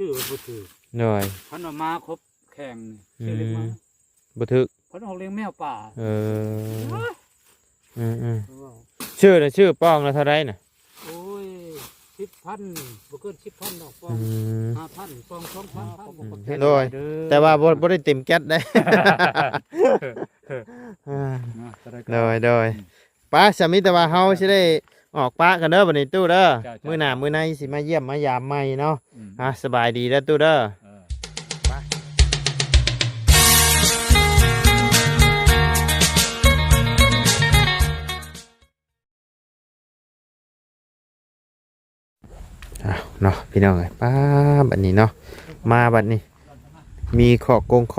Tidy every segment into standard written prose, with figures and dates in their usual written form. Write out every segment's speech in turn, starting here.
ชื่อบ่ถือหน่อยพันว่ามาครบแข่งชื่อเล็กมาบ่ถึกพันออกเลี้ยงแมวป่าชื่อน่ะชื่อป้องแล้วเท่าไรน่ะโอ้ย10,000บ่เกิน10,000ดอกป้อง5,000ป้อง2,000โดยแต่ว่าบ่ได้เต็มแก๊สได้โดยป้าสามีแต่ว่าเฮาสิได้ออกป้ากันเด้อบัดนี้ตู้เด้อมื้อหน้ามื้อในสิมาเยี่ยมมายามใหม่เนาะสบายดีเด้อตู้เด้อเนาะพี่น้องป้าบัดนี้เนาะมาบัดนี้มีขอ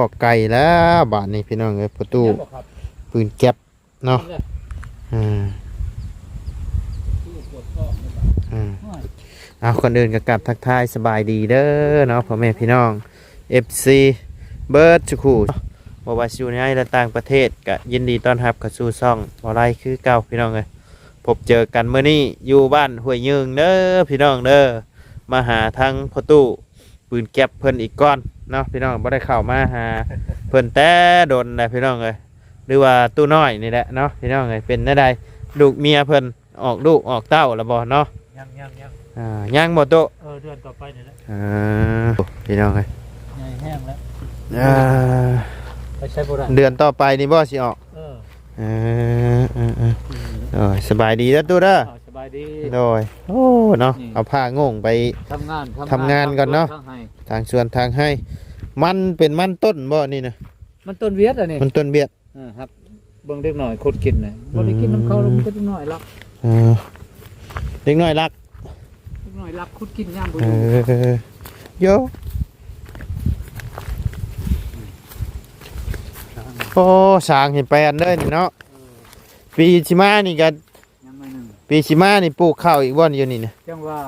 กไก่แล้วบัดนี้พี่น้องประตูปืนแก๊ปเนาะเอาคนอื่นกับทักทายสบายดีเด้อเนาะพ่อแม่พี่น้อง FC เบิร์ดชุกูบ่ว่าอยู่ในและต่างประเทศก็ยินดีต้อนรับเข้าสู่ช่องบ่ไรคือเก่าพี่น้องเลยพบเจอกันมื้อนี้อยู่บ้านห้วยยืงเด้อพี่น้องเด้อมาหาทางพ่อตู้ปืนแก๊ปเพิ่นอีกก้อนเนาะพี่น้องบ่ได้เข้ามาหาเพิ่นแต่โดนนะพี่น้องเลยหรือว่าตู้น้อยนี่แหละเนาะพี่น้องเลยเป็นได้ลูกเมียเพิ่นออกลูกออกเต้าแล้วบ่เนาะยังบ่โตเดือนต่อไปนี่แหละพี่น้องเลยใหญ่แห้งแล้วไปใช้โบราณเดือนต่อไปนี่บ่สิออกสบายดีแล้วตู้เด้อสบายดีโดยโอ้เนาะเอาผ้าโง่งไปทำงานก่อนเนาะทางสวนทางให้มันเป็นมันต้นบ่นี่นะมันต้นเวียดอ่ะนี่มันต้นเวียดครับเบิ่งเด็กหน่อยคนกินน่ะบ่ได้กินน้ำเขามันก็เด็กหน่อยรักเด็กน้อยรักคุดกินย่างบ่อยู่โยโอ้สางเห็นแปลนเด้อนี่เนาะปีชิมานี่ก็ปีชิมานี่ปลูกข้าวอีกบ่อนอยู่นี่นะจังว่า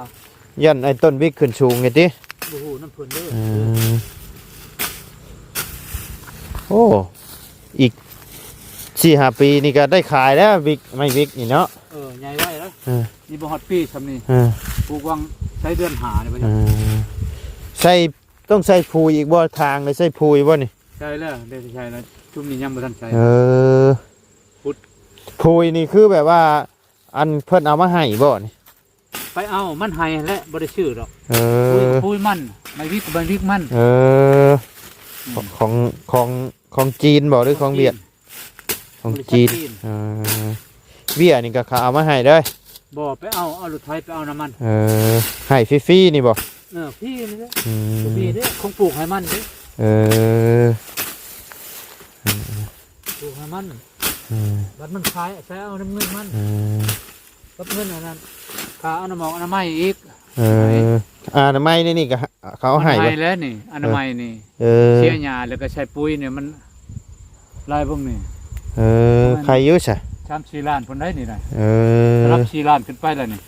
ยันไอ้ต้นวิกขึ้นสูงไงติบ่ฮู้น้ำเพิ่นเด้อโอ้อีก4-5 ปีนี่ก็ได้ขายแล้ววิกไม่วิกนี่เนาะใหญ่ไว้แล้วนี่บ่ฮอดปีซำนี่ปลูกวังใช้เดือนหานี่บ่ใส่ต้องใส่พูอีกบ่ทางเลยใส่พูอีกบ่นี่ใช่แล้วได้ใช่แล้วช่วงนี้ยังบ่ทันใช้พูนี่คือแบบว่าอันเพิ่นเอามาให้บ่นี่ไปเอามันให้และบ่ได้ชื่อดอกพูมันไม่วิกบ่วิกมันของจีนบ่หรือของเวียดของจีนเวียดนี่ก็เขาเอามาให้เด้อบ่ไปเอารถไถไปเอาน้ำมันให้ฟรีๆนี่บ่พี่นี่เด้อพี่เด้อคงปลูกให้มันเด้อปลูกให้มันบัดมันขายใช้เอาน้ำเงินมันกับเงินอันนั้นค่าเอาน้ำหมอกอนามัยอีกอนามัยนี่ก็เขาให้แล้วนี่อนามัยนี่เสียหญ้าแล้วก็ใช้ปุ๋ยเนี่ยมันลายพวกนี้ใครยุ่ง3-4 ล้านคนได้นี่นะรับ4 ล้านขึ้นไปแล้วนี่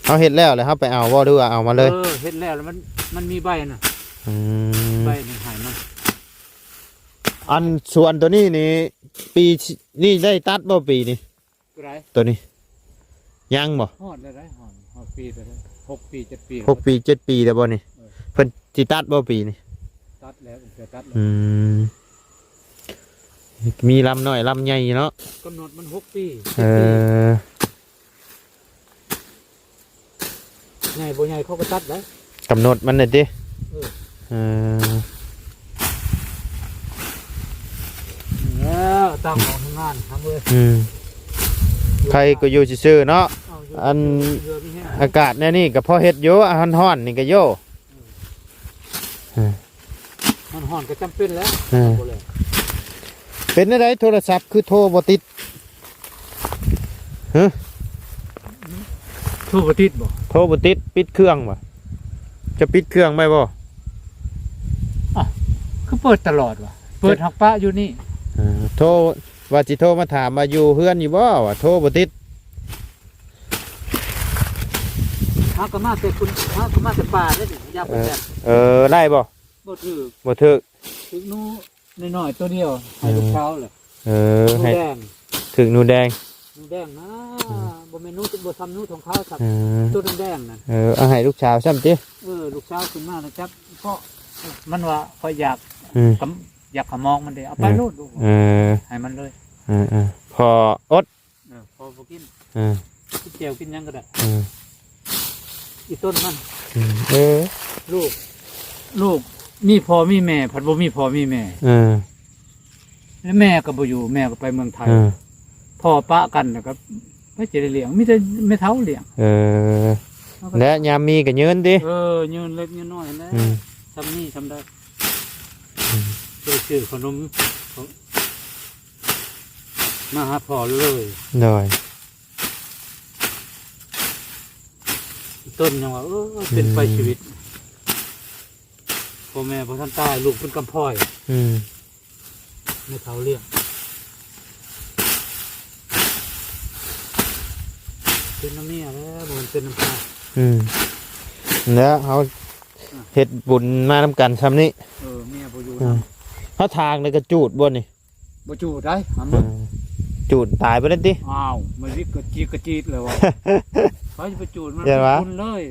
เขาเห็ดแล้วเลยเขาไปเอาว่าดูเอามาเลยเห็ดแล้วมันมีใบน่ะใบนี่หายมันอันส่วนตัวนี้นี่ปีนี่ได้ตัดบ่ปีนี่ตัวนี้ยังบ่ฮอดได้ฮอดปีได้6 ปี7 ปี6 ปี 7 ปีแล้วบ่นี่เพิ่นสิตัดบ่ปีนี่ตัดแล้วจะตัดมีลำน้อยลำใหญ่เนาะกำหนดมัน6 ปีใหญ่บ่ใหญ่เขาก็ตัดได้กำหนดมันน่ะติตั้งของทำงานทำเลยใครก็อยู่ซื่อๆเนาะอันอากาศเนี่ยนี่ก็พอเฮ็ดอยู่อันฮ้อนนี่ก็โยมันฮ้อนก็จำเป็นแล้วเป็นอะไรโทรศัพท์คือโทรบ่ติดโทรบ่ติดบ่โทรบ่ติดปิดเครื่องบ่จะปิดเครื่องไหมบ่คือเปิดตลอดว่ะเปิดหักปะอยู่นี่โทรว่าสิโทรมาถามมาอยู่เฮือนอยู่บ่ว่าโทรบ่ติดหากมาแต่คุณหากมาแต่ป่าได้ดิยาผมแบบได้บ่บ่ถึกถึกนูน้อยๆตัวเดียวให้ลูกเช้าเลยให้ถึกนูแดง นูแดงนะบ่แม่นนูบ่ซ้ำนูของเขาสับตัวแดงนั่นเอาให้ลูกสาวซ้ำติลูกสาวขึ้นมาแล้วจับก็มันว่าคอยอยากอยากขมองมันเด้เอาไปโลดลูกให้มันเลยพออดพอบ่กินกินแจ่วกินหยังก็ได้อีต้นมันลูกมีพ่อมีแม่ผัดบ่มีพ่อมีแม่แล้วแม่ก็บ่อยู่แม่ก็ไปเมืองไทยพ่อปะกันนะครับไม่จะได้เลี้ยงมีแต่ไม่เท่าเลี้ยงและยามมีก็ยืนดิยืนเล็กยืนน้อยนะทำนี่ทำได้ซื้อขนมมาหาพ่อเลยหน่อยต้นยังว่าเป็นไปชีวิตพ่อแม่พ่อท่านตายลูกเป็นกำพร้อยไม่เท่าเลี้ยงเป็นน้ำเมียแล้วมันเป็นน้ำตาแล้วเขาเฮ็ดบุญมาทำกันซ้ำนี้เมียบ่อยู่เขาทางเลยกระจูดบนนี่บ่จูดได้จูดตายไปแล้วดิอ้าวมันวิกระจีดเลยวะเขาจะไปจูดมันคุณเลย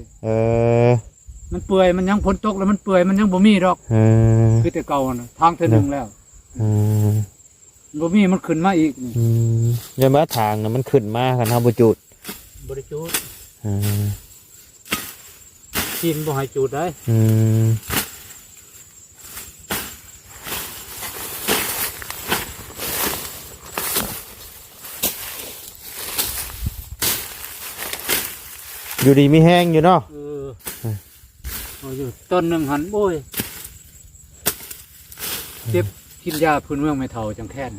มันเปื่อยมันยังพ้นตกแล้วมันเปื่อยมันยังบ่มีดอกคือแต่เก่านะทางเท่านึงแล้วบ่มีมันขึ้นมาอีกยังมาทางนะมันขึ้นมาคันเฮาบ่จูดบ่ได้จูดกินบ่ให้จูดได้อยู่ดีมีแห้งอยู่เนาะอยู่ต้นหนึ่งหันโอ้ยเจ็บกินยาพื้นเมืองไม่เท่าจังแค่น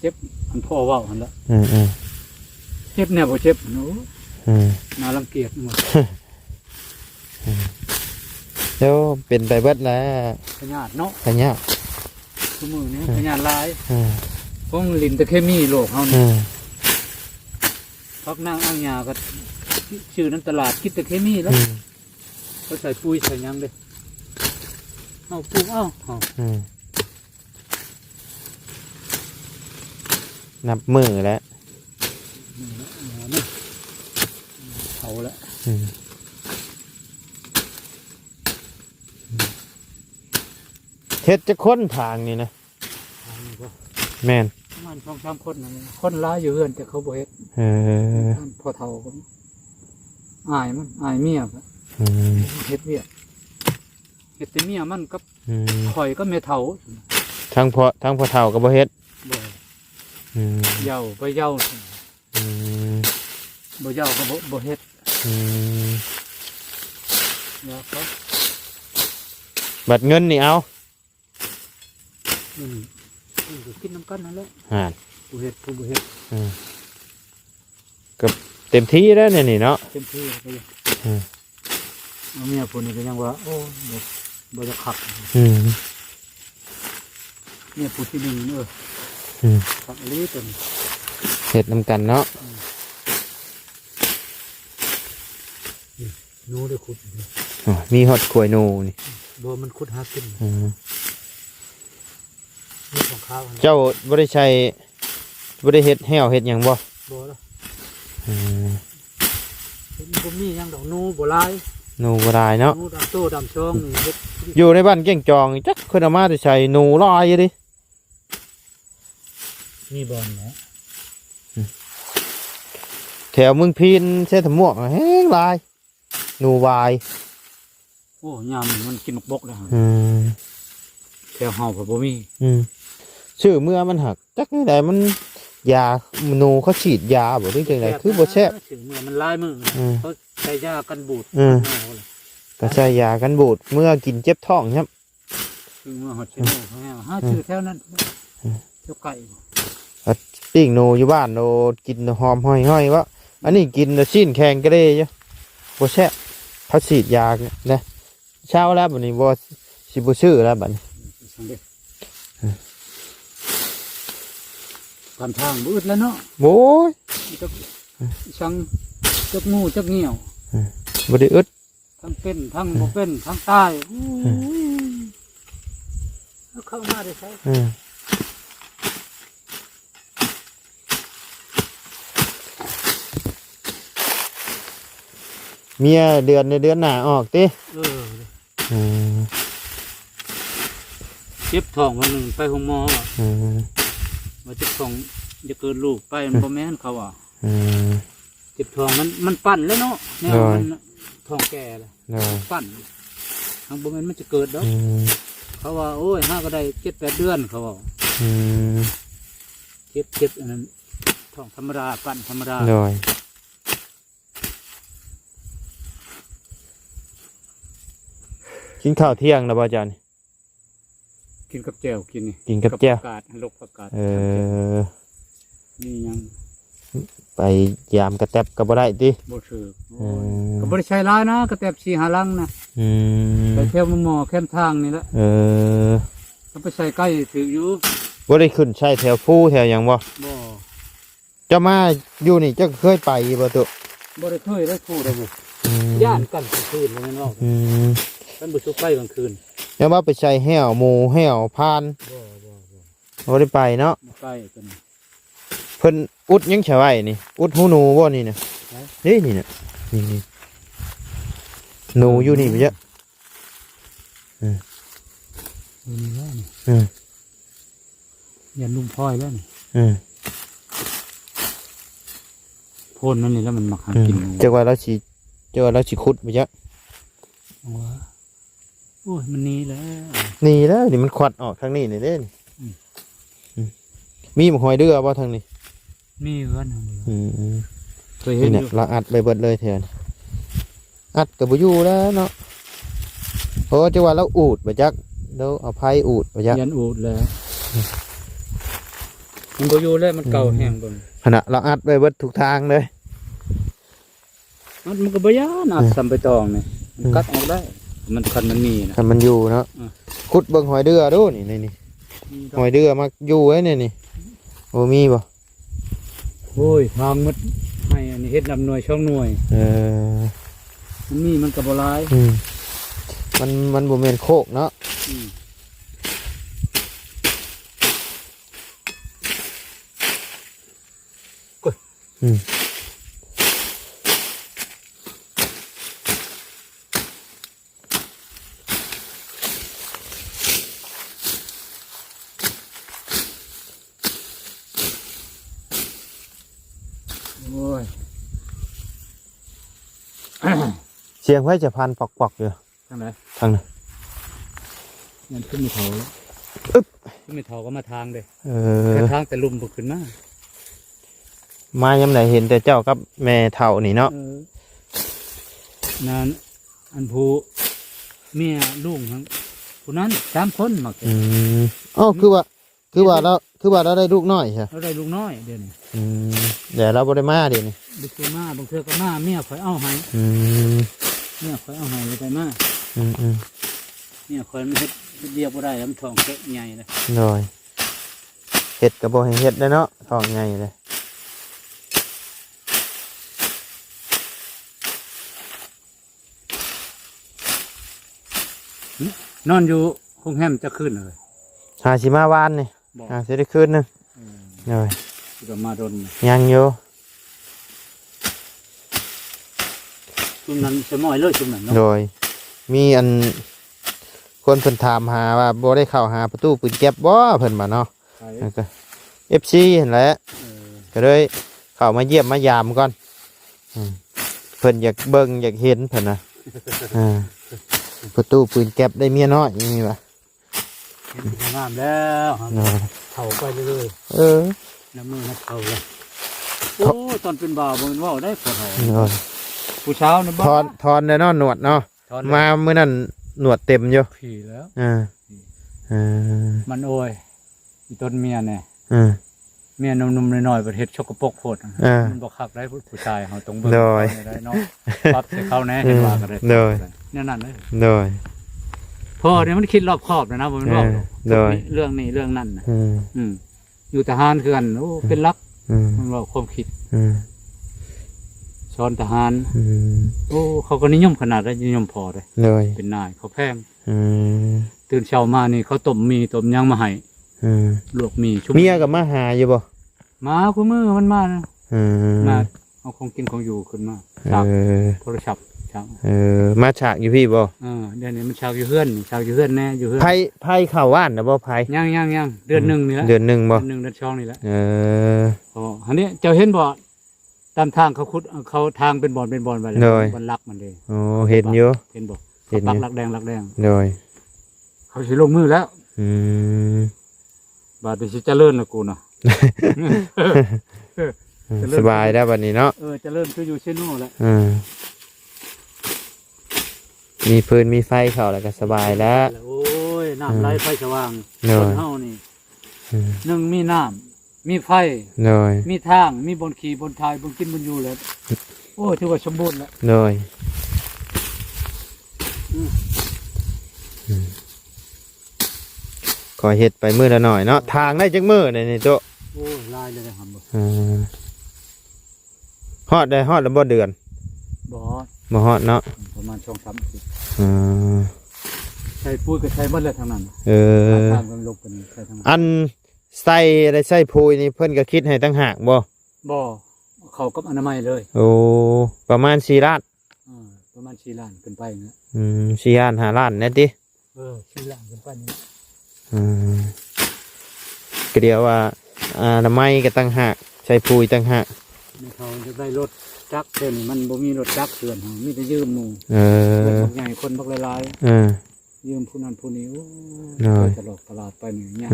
เจ็บมันพ่อว่าหันละเจ็บเนี่ยบ่เจ็บหนูน่ารังเกียจหมดแล้วเป็นไปเบิดแล้วพญาติเนาะพญาติทุกมือนี้พญาติลายพวกลินตะเคมีโลกเขาเนี่ยพักนั่งอ่างยาก็ชื่อนั้นตลาดคิดตะเคมีแล้วเขาใส่ปุ๋ยใส่ยังเลยเอาปลูกนับมือแล้วเขาแล้วเฮ็ดจะค้นทางนี่นะแม่นมัน2-3คนนั่นคนร้ายอยู่เฮือนแต่เขาบ่เฮ็ดพอเฒ่าก็อายเมียเฮ็ดเวียกเฮ็ดแต่เมียมันกับข่อยก็แม่เฒ่าทั้งพ่อเฒ่าก็บ่เฮ็ดเย้าไปเย้าบ่เย้าก็บ่เฮ็ดแล้วก็บัดเงินนี่เอากินน้ำกันนั่นแหละผู้เฮ็ดผู้บ่เฮ็ดกับเต็มที่แล้วเนี่ยนี่เนาะเต็มที่ก็ยังเมียผู้นี้ก็ยังว่าโอ้บ่จะขับเนี่ยผู้ที่หนึ่งขับลีตัวเฮ็ดน้ำกันเนาะนูได้ขุดมีฮอดขวยนูนี่บ่มันขุดหากินเจ้าบ่ได้ใช้บ่ได้เฮ็ดแห้วเฮ็ดหยังบ่ล่ะบ่มีหยังดอกนูบ่หลายนูบ่หลายเนาะนูดำโตดำช่องนี่เฮ็ดอยู่ในบ้านเก่งจองจักเพิ่นเอามาได้ใช้นูหลายอยู่ดิมีบ่อนนะแถวเมืองพีนเส้นถมวกแห้งหลายนูวายโอ้ยามมันกินหมกบกแล้วแถวเฮาก็บ่มีชื่อเมื่อมันหักจักนี่ได้มันยาหนูเขาฉีดยาบ่ได้จังได๋คือบ่แซ่บชื่อเมื่อมันลายมือเขาใช้ยากันบูดก็ใช้ยากันบูดเมื่อกินเจ็บท้องครับชื่อเมื่อฮอดชื่อชื่อแถวนั้นเจ้าไก่ปิ้งหนูอยู่บ้านหนูกินหอมห้อยๆวะอันนี้กินชิ้นแข็งก็ได้เยอะบ่แซ่บเขาฉีดยานะเช้าแล้วบัดนี้บ่สิบ่ชื่อแล้วบัดนี้ตามทางบืดแล้วเนาะโอ้ยช่างจักงูจักเงี้ยวบ่ได้อึดทั้งเป็นทั้งบ่เป็นทั้งตายเข้ามาได้ใช่ เมียเดือนในเดือนหน้าออกติ อืม เจ็บท้องวันหนึ่งไปห้องหมอว่ะ อืม ว่าเจ็บท้องจะเกิดลูกไปมันบ่แม่นเขาอ่ะ อืม เจ็บท้องมันปั่นแล้วเนาะแนวมันท้องแก่เลย เนาะ ปั่นทางบ่แม่นมันจะเกิดดอก อืม เขาว่าโอ้ยห้าก็ได้7-8 เดือนเขาว่า อืม เจ็บอันนั้นท้องธรรมดาปั่นธรรมดา โดยกินข้าวเที่ยงแล้วบ่อาจารย์ กินกับแจ่วกินนี่ กินกับแจ่ว ประกาศลกประกาศ นี่ยัง ไปยามกระแตบก็บ่ได้ติ บ่ถือ อื โอ้ย ม ก็บ่ได้ใช้หลายนะกระแตบ4-5 ลังนะ อืม ไปเที่ยวหมอแคมทางนี่แหละ อ ก็ไปใช้ใกล้ถืออยู่ บ่ได้ขึ้นใช้แถวผู้แถวหยังบ่ บ่ เจ้ามาอยู่นี่เจ้าเคยไปบ่ตุ บ่ได้เคยได้คู่ได้บ่ อืม ย่านกันกลางคืนเลยแม่นบ่ อืม กันบ่ชุบไปกลางคืน ยังว่าไปใช้แห้วหมูแห้วพาน บ่ บ่ได้ไปเนาะ บ่ใกล้กัน เพิ่นอุดยังใช่ไว้นี่อุดหูหนูบ่นี่น่ะนี่น่ะนี่หนูอยู่นี่ไปเยอะ นี่แล้วนี่ อืม ยันลุงพลอยแล้วนี่ อืม โพนมันนี่แล้วมันมาหา อืม กิน จักว่าเราสิขุดไปเยอะ ว่าโอ้ยมันหนี่แล้ว นี่แล้วนี่มันควัดออกทางนี้นี่เด้นี่ อืม อืมมีหมหอยเดือบ่ทางนี้ มีเงิน อืม เคยเห็น นี่ อ เนี่ย ยู่ เราอัดไปเบิดเลยเถอะนี่อัดก็บ่อยู่แล้วเนาะเพราะว่าจักว่าเราอูดบ่จักเราเอาไผอูดบ่จัก ยันอูดแล้วมันบ่อยู่แล้วมันเก่าแห้งเบิ่ง ขณะเราอัดไปเบิดทุกทางเลย มันก็บ่ยานอัดซ้ำไปตองนี่มันกัดออกได้ มันคันมันมีนะ ถ้ามันอยู่เนาะ อืม ขุดเบิ่งหอยเดือดูนี่หอยเดือมาอยู่ไว้นี่โอ้มีบ่ โอ้ยทางมดให้อันนี้เฮ็ดนำหน่วยช่องหน่วย เออ มันมีมันก็บ่หลาย อืมมันบ่แม่นโคกเนาะ อืม อืม โอ้ย เสียงไว้จะพันปอกๆอยู่ ทางไหน ทางนั้น มันขึ้นมีเถาแล้ว อึ๊บ ขึ้นมีเถาก็มาทางเด้ เอ แต่ อ ทางแต่ลุมบ่ขึ้นมา มายามไหนเห็นแต่เจ้ากับแม่เฒ่านี่เนาะ นั่นอันผู้เมียลูกทั้งผู้นั้น3 คนมัก อืมอ๋อคือว่าเราได้ลูกน้อยใช่ เราได้ลูกน้อยเดี๋ยวนี้ อืมเดี๋ยวเราบ่ได้มาเดี๋ยวนี้ บ่ซื้อมาบางเทื่อก็มาเมียข่อยเอาให้ อืม เมียข่อยเอาให้เลยไปมา อืม เมียข่อยมันเฮ็ดเรียบบ่ได้แล้วมันท้องเกะใหญ่เลย หน่อยเห็ดกับโบให้เห็ดได้เนาะทองไงเลย นอนอยู่โรงแรมจะขึ้นเลย หาชิมาวานนี่ บอก หาสิได้คืนหนึงหน่อย ก็มาดน ยังอยู่ ช่วงนั้นสมอยเลยช่วงนั้นเนาะ โดยมีอันคนเพิ่นถามหาว่าบ่ได้เข้าหาประตูปืนแก๊บบ่เพิ่นมาเนาะ ไป แล้วก็ FC เห็นแหละ เออ ก็เลยเข้ามาเยี่ยมมายามก่อนเพิ่นอยากเบิ่งอยากเห็นเพิ่นน่ะอ่าประตูปืนแก๊บได้เมียน้อยนี่ว่ะ เห็นเป็นงามแล้วครับ เนาะ เข่าไปเรื่อย เออ ๆน้ำมือนับเข่าเลยโอ้ตอนเป็นบ่าวบ่แมันว่าวได้ขอเท่า เนาะ ผู้เช้านะบ้า ทอนได้เนาะหนวดเนาะ ถอน มามื้อนั้นหนวดเต็มอยู่ ผีแล้ว อ่าอ่า มันโอ้ยอีต้นเมียเนี่ย อ่า เมียนุ่มๆน้อยๆประเทศชกกระปรกโพด อ่ามั มันบ่คักได้ผู้ชายเขาต้องเบิ่ง โดย ได้เนาะปรับใส่เขาแน่เห็นว่ากันเลย โดย เนี่ยนั่นเลย โดย พ่อเนี่ยมันคิดรอบคอบนะบ่แมันบอกหรอก โดย เรื่องนี้เรื่องนั้นนะ อืม อืมอยู่ทหารคือกันโอ้เป็นรัก อืม มันบอกความคิด อืม สอนทหาร อืม โอ้เขาก็นิยมขนาดได้นิยมพอเลย โดย เป็นนายเขาแพง อืม ตื่นเช้ามานี่เขาต้มมีต้มหยังมาให้ อืม ลวกมีชุบ เมียกับมาหาอยู่บ่ มาคู่มือมันมานะ อืม มาเอาของกินของอยู่ขึ้นมา เอ จาก อ โทรศัพท์ใช้ าก มาฉากอยู่พี่บ่ เดือนนี้มันฉากอยู่เฮือนฉากอยู่เฮือนแน่อยู่เฮือนไผเข้าว่านน่ะบ่ไผยังเดือนหนึ่งนี่แหละเดือนหนึ่งบ่เดือนช่องนี่แหละอันนี้เจ้าเห็นบ่ตามทางเขาขุดเขาทางเป็นบ่อนไว้แล้วมันลักมันเลยเห็นอยู่เห็นบ่ปักลักแดงโดยเขาสิลงมือแล้วบาดสิเจริญนะกูน่ะ สบายแล้วบัดนี้เนาะเจริญคืออยู่เชโน่แหละมีพื้นมีไฟเข้าแล้วก็สบายแล้วโอ้ยน้ำไหลไฟสว่างคนเฮานี่หนึ่งมีน้ำมีไฟมีทางมีบนขี่บนทายบนกินบนอยู่เลยโอ้ถือว่าสมบูรณ์แล้วขอเฮ็ดไปมื้อละหน่อยเนาะทางได้จักมื้อนี่โตโอ้ลายเลยครับฮอดได้ฮอดแล้วบ่เดือนบ่ฮอดเนาะประมาณ2-3 อาทิตย์ใช้ปุ๋ยก็ใช้หมดแล้วทั้งนั้นทางมันลงกันใช้ทั้งนั้นอันใส่ได้ใส่ปุ๋ยนี่เพิ่นก็คิดให้ตั้งหากบ่เข้ากับอนามัยเลยโอ้ประมาณ4 ล้านประมาณ4 ล้านขึ้นไปนะ4 ล้าน5 ล้านแน่ติ4 ล้านขึ้นไปนี่ก็เดียวว่าอนามัยก็ตั้งหากใส่ปุ๋ยตั้งหากเขาจะได้รถจักรเดี๋ยวนี้มันบ่มีรถจักรเถื่อนมีแต่ยืมหมู่คนบักใหญ่คนบักหลายๆยืมผู้นั้นผู้นี้ตลอดตลาดไปเนี่ย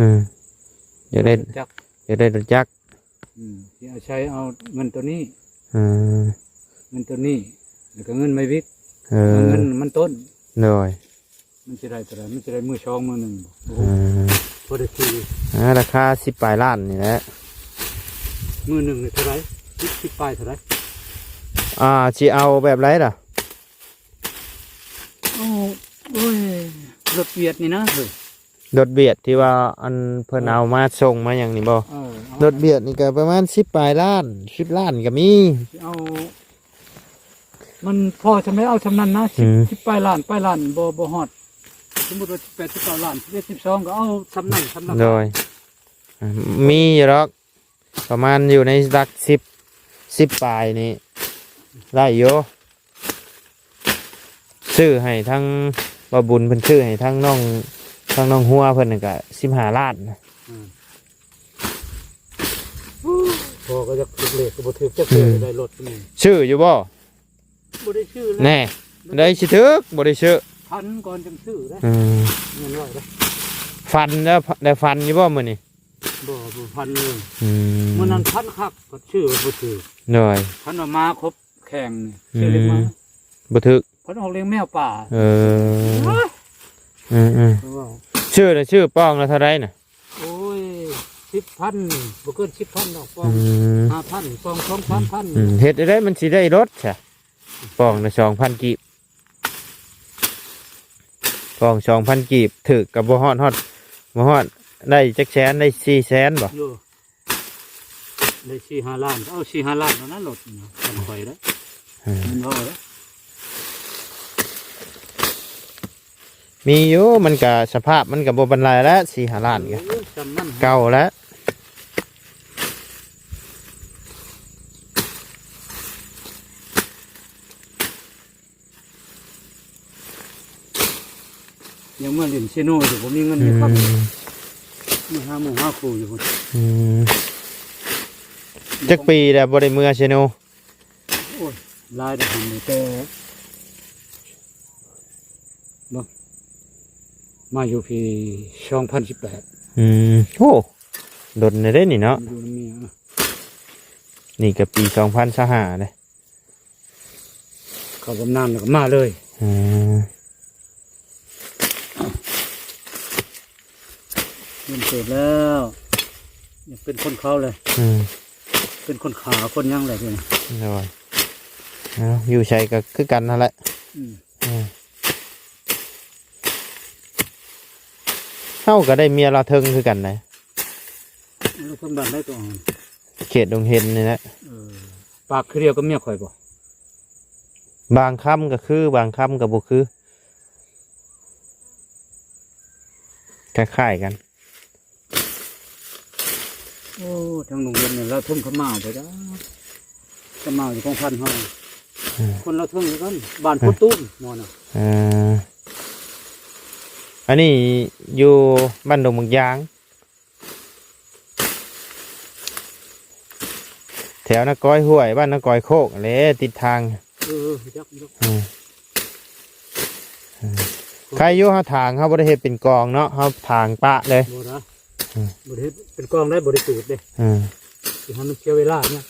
อยากได้จักรที่เอาใช้เอาเงินตัวนี้เงินตัวนี้แล้วก็เงินไม่วิกเงินมันต้นมันจะได้เท่าไหร่มันจะได้มือช่องมือหนึ่งพอได้ซื้อราคา10 ปลายล้านนี่แหละมือหนึ่งเท่าไหร่10 ปลายเท่าไหร่สิเอาแบบไรล่ะโอ้ยรถเบียดนี่นะรถเบียดที่ว่าอันเพิ่นเอามาส่งมาอย่างนี้บ่รถเบียดนี่ก็ประมาณ10 ปลายล้าน10 ล้านก็มีเอามันพอจะไม่เอาชำนาญนะ10 ปลายล้านบ่ฮอดสมมุติว่า89 ล้าน12ก็เอาชำนาญโดยมีอยู่หรอกประมาณอยู่ในหลัก10 ปลายนี่ได้อยู่ซื้อให้ทั้งบ่บุญเพิ่นซื้อให้ทั้งน้องหัวเพิ่นน่ะก็15 ล้านพอก็จะถูกเลขก็บ่ถูกจักเทื่อได้รถนี่ชื่ออยู่บ่ได้ชื่อแน่ได้สิถึกบ่ได้ชื่อพันก่อนจังซื้อได้เงินร้อยได้ฟันแล้วได้ฟันอยู่บ่มื้อนี้บ่พันเลยมื้อนั้นพันคักก็ชื่อบ่ถูกหน่อยพันออกมาครบแข่งนี่ชื่อเล็กมาบ่ถูกพันออกเลี้ยงแมวป่าชื่อป้องแล้วเท่าไรน่ะโอ้ย10,000บ่เกิน10,000ดอกป้อง5,000 2,000 เฮ็ดได้มันสิได้รถใช่ป้องละ2,000 กีบป้อง2,000 กีบถึกกับบ่ฮอดได้จักแสนได้4 แสนบ่ได้4-5 ล้านเอา4-5 ล้านแล้วนะรถนะทำไปแล้วมันพอแล้วมีอยู่มันก็สภาพมันก็บ่บรรลัยแล้ว4-5 ล้านก็เก่าแล้วยังเมื่อเรียนเชโน่อยู่ผมมีเงินอยู่ครับมี5 ครูอยู่จักปีแล้วบ่ได้เมื่อเชโน่โอ้ยลายได้ทำแต่มาอยู่ปี2018โอ้ดนได้นี่เนาะนี่ก็ปี2025เลยเข้าบำนาญแล้วก็มาเลยเสร็จแล้วยังเป็นคนเขาเลยเป็นคนขาคนยังอะไรเนี่ยอยู่ใช้ก็คือกันนั่นแหละเท่าก็ได้เมียเราเทิงคือกันนะเราเพิ่งบันได้ตัวเขตดงเห็นนี่แหละปากคือเดียวก็เมียข่อยบ่บางคำก็คือบางคำก็บ่คือคล้ายๆกันโอ้ทางโรงเรียนเนี่ยเราทุ่มขม่าไปแล้วขม่าอยู่ของพันห้อง คนเราเท่านี้กันบ้านพุทตุ้มหมอน่ะ อันนี้อยู่บ้านดงบางยางแถวนักก้อยห้วยบ้านนักก้อยโคกเลยติดทางยักใครอยู่เขาทางเขาบริเวณเป็นกองเนาะเขาทางปะเลยบ่นะบ่ได้เป็นกองได้บ่ได้สูตรเด้สิทำมันเสียเวลาเนี่ย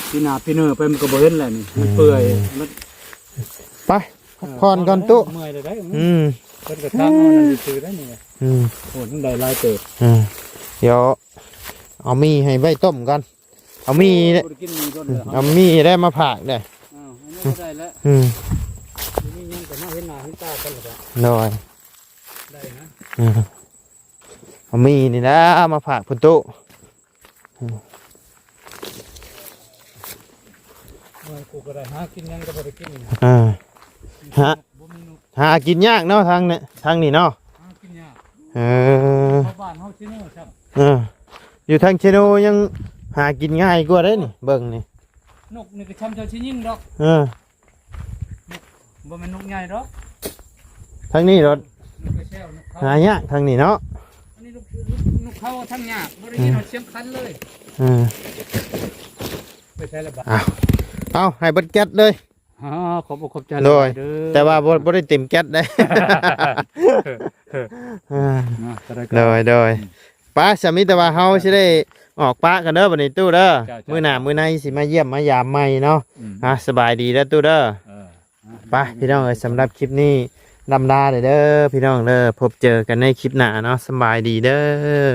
พี่นาพี่เนอไปมันก็บ่เห็นแหละนี่มันเปื่อยมันไปพักผ่อนก่อนตุ๊เมื่อยเลยได้เพิ่นก็ทางเอานั่นซื้อได้นี่โหมันได้หลายเติบเดี๋ยวเอามีให้ใบต้มก่อนเอามีเอามีได้มาผักได้ได้แล้วนี่ยังแต่มาเห็นหน้าเห็นตากันแล้วหน่อยได้นะเอามีนี่นะมาผักพุ่นตุ๊กูก็ได้หากินยังก็บ่ได้กินหากินยากเนาะทางเนี่ยทางนี้เนาะหากินยากบ้านเฮาซิโน่ครับอยู่ทางเชโนยังหากินง่ายกว่าได้นี่เบิ่งนี่นกนี่ก็ช้ำเจ้าชิยิ่งดอกบ่แม่นนกใหญ่ดอกทางนี้รถหายากทางนี้เนาะอันนี้นกเขาทั้งยากบ่ได้ยินเสียงคันเลยไปใช้ละบาทเอาให้เบิดแก๊สเลยขอบใจเลยแต่ว่าบ่ได้เต็มแก๊สได้เลยป้าสามีแต่ว่าเฮาสิได้ออกป้ากันเด้อบัดนี้ตู้เด้อมื้อหน้ามื้อในสิมาเยี่ยมมายามใหม่เนาะสบายดีแล้วตู้เด้อไปพี่น้องเอ้ยสำหรับคลิปนี้ลำลาเด้อพี่น้องเด้อพบเจอกันในคลิปหน้าเนาะสบายดีเด้อ